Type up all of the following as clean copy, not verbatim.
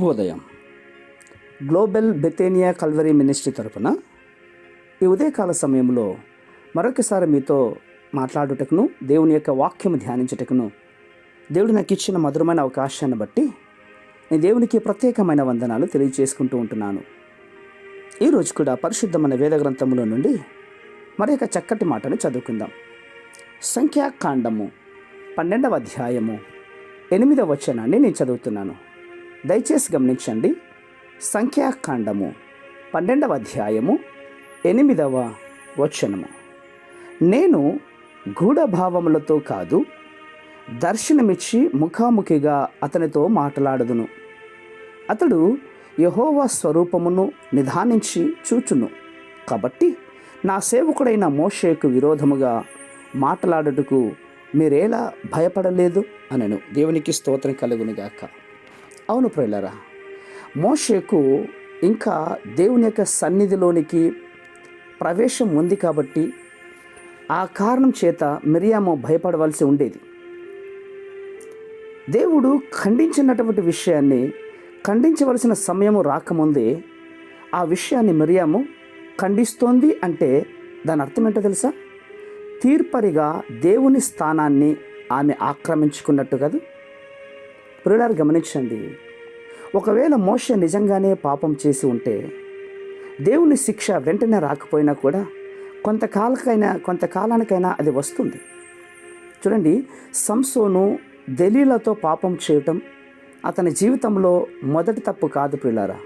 శుభోదయం. Global బెతేనియా Calvary ministry తరపున ఈ ఉదయకాల సమయంలో మరొకసారి మీతో మాట్లాడుటకును, దేవుని యొక్క వాక్యము ధ్యానించుటకును దేవుడు నాకు ఇచ్చిన మధురమైన అవకాశాన్ని బట్టి నేను దేవునికి ప్రత్యేకమైన వందనాలు తెలియజేసుకుంటూ ఉంటున్నాను. ఈరోజు కూడా పరిశుద్ధమైన వేద గ్రంథములో నుండి మరి ఒక చక్కటి మాటను చదువుకుందాం. సంఖ్యాకాండము 12వ అధ్యాయము 8వ వచనాన్ని నేను చదువుతున్నాను. దయచేసి గమనించండి. సంఖ్యాకాండము 12వ అధ్యాయము 8వ వచనము. నేను గూఢభావములతో కాదు, దర్శనమిచ్చి ముఖాముఖిగా అతనితో మాట్లాడుదును. అతడు యెహోవా స్వరూపమును నిదానించి చూచును. కాబట్టి నా సేవకుడైన మోషేకు విరోధముగా మాట్లాడుటకు మీరేలా భయపడలేదు అనెను. దేవునికి స్తోత్రం కలుగునుగాక. అవును ప్రియులారా, మోషేకు ఇంకా దేవుని యొక్క సన్నిధిలోనికి ప్రవేశం ఉంది కాబట్టి ఆ కారణం చేత మిరియాము భయపడవలసి ఉండేది. దేవుడు ఖండించినటువంటి విషయాన్ని ఖండించవలసిన సమయము రాకముందే ఆ విషయాన్ని మిరియాము ఖండిస్తోంది అంటే దాని అర్థం ఏంటో తెలుసా? తీర్పరిగా దేవుని స్థానాన్ని ఆమె ఆక్రమించుకున్నట్టు కదా. ప్రియులారా గమనించండి, ఒకవేళ మోషే నిజంగానే పాపం చేసి ఉంటే దేవుని శిక్ష వెంటనే రాకపోయినా కూడా కొంతకాలానికైనా అది వస్తుంది. చూడండి, సంసోను దెలీలాతో పాపం చేయటం అతని జీవితంలో మొదటి తప్పు కాదు ప్రియులారా.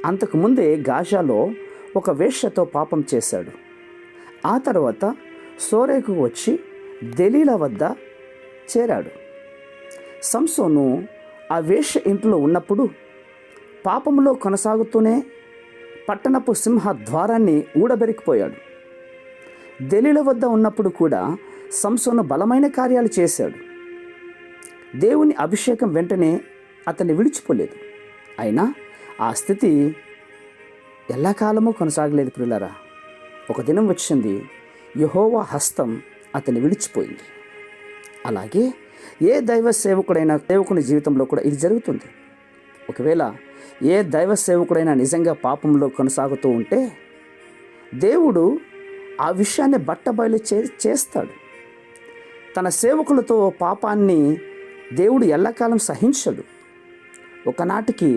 అంతకుముందే గాజాలో ఒక వేశ్యతో పాపం చేశాడు. ఆ తర్వాత సోరేకు వచ్చి దెలీలా వద్ద చేరాడు. సంసోను ఆ వేశ్య ఇంట్లో ఉన్నప్పుడు పాపంలో కొనసాగుతూనే పట్టణపు సింహ ద్వారాన్ని ఊడబెరికిపోయాడు. దెలీలా వద్ద ఉన్నప్పుడు కూడా సంసోను బలమైన కార్యాలు చేశాడు. దేవుని అభిషేకం వెంటనే అతన్ని విడిచిపోలేదు. అయినా ఆ స్థితి ఎల్లకాలమూ కొనసాగలేదు ప్రియులారా. ఒక దినం వచ్చింది, యెహోవా హస్తం అతన్ని విడిచిపోయింది. అలాగే ఏ దైవ సేవకుని జీవితంలో కూడా ఇది జరుగుతుంది. ఒకవేళ ఏ దైవ సేవకుడైనా నిజంగా పాపంలో కొనసాగుతూ ఉంటే దేవుడు ఆ విషయాన్ని బట్టబయలు చేస్తాడు. తన సేవకులతో పాపాన్ని దేవుడు ఎల్లకాలం సహించడు. ఒకనాటికి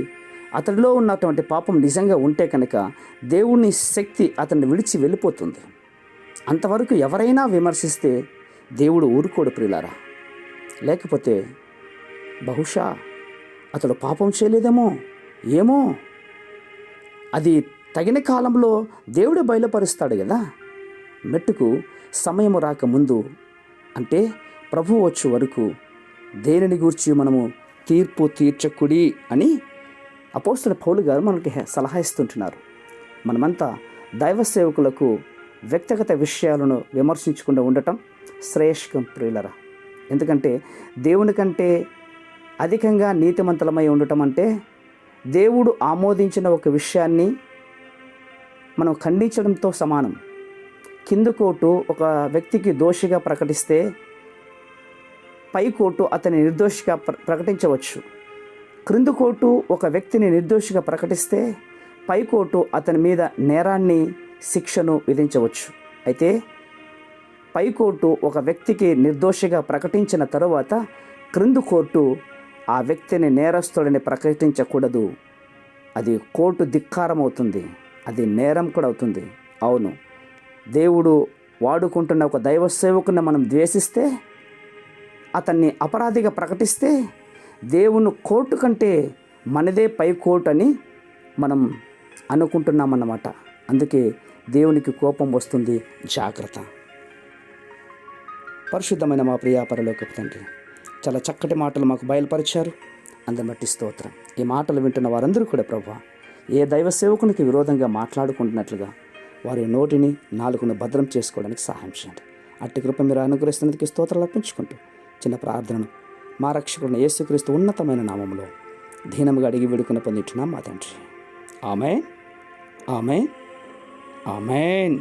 అతడిలో ఉన్నటువంటి పాపం నిజంగా ఉంటే కనుక దేవుని శక్తి అతన్ని విడిచి వెళ్ళిపోతుంది. అంతవరకు ఎవరైనా విమర్శిస్తే దేవుడు ఊరుకోడు ప్రియులారా. లేకపోతే బహుశా అతడు పాపం చేయలేదేమో, ఏమో, అది తగిన కాలంలో దేవుడే బయలుపరుస్తాడు కదా. మెట్టుకు సమయము రాకముందు, అంటే ప్రభువు వచ్చే వరకు దేనిని గూర్చి మనము తీర్పు తీర్చకుడి అని అపోస్తలుడైన పౌలు గారు మనకి సలహా ఇస్తుంటున్నారు. మనమంతా దైవ సేవకులకు వ్యక్తిగత విషయాలను విమర్శించకుండా ఉండటం శ్రేయస్కరం ప్రియులరా. ఎందుకంటే దేవుని కంటే అధికంగా నీతిమంతులమై ఉండటం అంటే దేవుడు ఆమోదించిన ఒక విషయాన్ని మనం ఖండించడంతో సమానం. కింద కోర్టు ఒక వ్యక్తికి దోషిగా ప్రకటిస్తే పై కోర్టు అతని నిర్దోషిగా ప్రకటించవచ్చు. క్రింద కోర్టు ఒక వ్యక్తిని నిర్దోషిగా ప్రకటిస్తే పై కోర్టు అతని మీద నేరాన్ని, శిక్షను విధించవచ్చు. అయితే పై కోర్టు ఒక వ్యక్తికి నిర్దోషిగా ప్రకటించిన తరువాత క్రింద కోర్టు ఆ వ్యక్తిని నేరస్తుడని ప్రకటించకూడదు. అది కోర్టు ధిక్కారం అవుతుంది, అది నేరం కూడా అవుతుంది. అవును, దేవుడు వాడుకుంటున్న ఒక దైవ సేవకుని మనం ద్వేషిస్తే, అతన్ని అపరాధిగా ప్రకటిస్తే దేవుని కోర్టు కంటే మనదే పై కోర్టు అని మనం అనుకుంటున్నామన్నమాట. అందుకే దేవునికి కోపం వస్తుంది. జాగ్రత్త. పరిశుద్ధమైన మా ప్రియ పరలోకపు తండ్రి, చాలా చక్కటి మాటలు మాకు బయలుపరిచారు. అందుని బట్టి స్తోత్రం. ఈ మాటలు వింటున్న వారందరూ కూడా ప్రభువా, ఏ దైవ సేవకునికి విరోధంగా మాట్లాడుకుంటున్నట్లుగా వారి నోటిని, నాలుకను భద్రం చేసుకోవడానికి సహాయం చేయండి. అట్టి కృప మీరు అనుగ్రహిస్తున్నందుకు స్తోత్రాలు అర్పించుకుంటూ చిన్న ప్రార్థనను మా రక్షకుడైన యేసుక్రీస్తు ఉన్నతమైన నామములో దీనముగా అడిగి వేడుకుని పొందింటున్నాం మా తండ్రి. ఆమేన్, ఆమేన్, ఆమేన్.